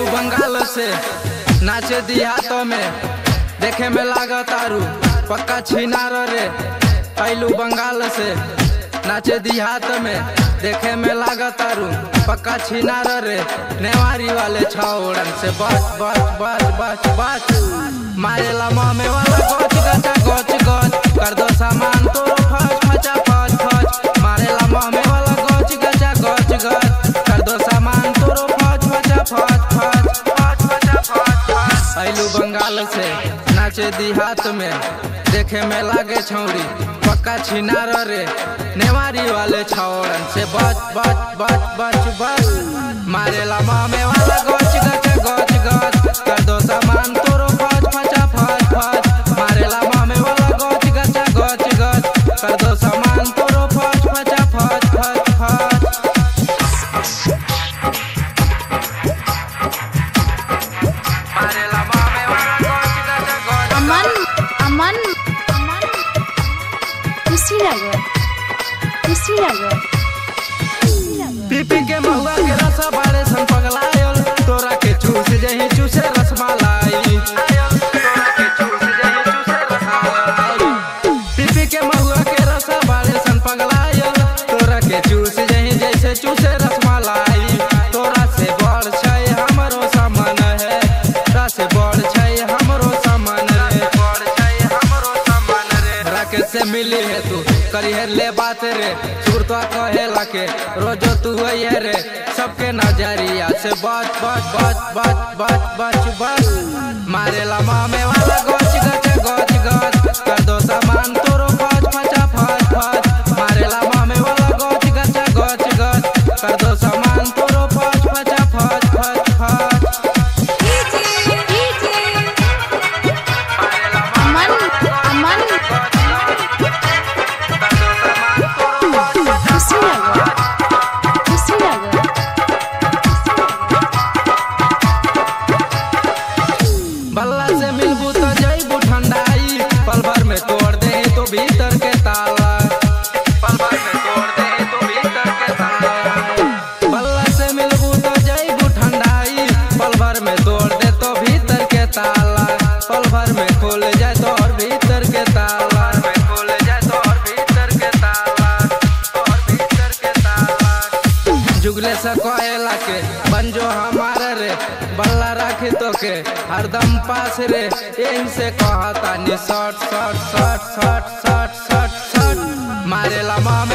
बंगाल से नाचे देहातों में देखे में लागत आरू पक्का छिनार रे। आइलू बंगाल से नाचे देहात में देखे में लागत आरू पक्का छिनार रे। नेवारी वाले छौड़न से बच बच बच बच बच मारेला मामे वाला गोच गचा गोच गोच कर दो सामान तोरो फच फचा फच फच मारेला मामे वाला गोच गचा गोच गोच कर दो सामान तोरो फच फचा फच फच आइलू बंगाल से नाचे देहात में देखे में लागे छौरी पक्का छिनार रे। नेवारी वाले छौड़न से बच बच बच बच बच मारेला मामे वाला गोच गच गोच गोच कर दो सामान तोरो फच फचा फच फच मारेला मामे वाला गोच गच गोच गोच कर दो सामान तोरो फच फचा फच फच फच पीपी के महुआ के रसा बाड़े सन पगलायल तोरा के चूस जही चूसे रसमलाई। पीपी के महुआ के रसा बाड़े सन पगलायल तोरा के चूस जही जैसे चूसे रसमलाई। तोरा से बड़ छै हमरो सामन है तोरा से बड़ छै हमरो सामन रे बड़ छै हमरो सामन रे। राकेश से मिली है तू करी है ले बात रे सुरता कहेला के रोजो तू है रे। सबके नजरिया से बच बच बच बच बच बच बच मारेला मामे वाला गोच गच गोच गोच कर दो सामान तोरो फच फचा फच फच मारेला मामे वाला गोच गच गोच गोच कर दो सामान तोरो फच फचा फच फच फच बल्ला से मिलबू तो जईबू ठंडाई पल भर में तोड़ दे तो भीतर के ताला पल भर में तोड़ दे तो भीतर के ताला। बल्ला से मिलबू तो जईबू ठंडाई पल भर में तोड़ दे तो भीतर के ताला। पल भर में खोल जाए तो और भीतर के ताला खोल जाए तो और भीतर के ताला और भीतर के ताला। जुगले से कोयला के बन जो हमारे रे बल्ला राखी तो के हरदम पास रे। यही से कहता नि shot shot shot shot shot shot shot मारेला मामे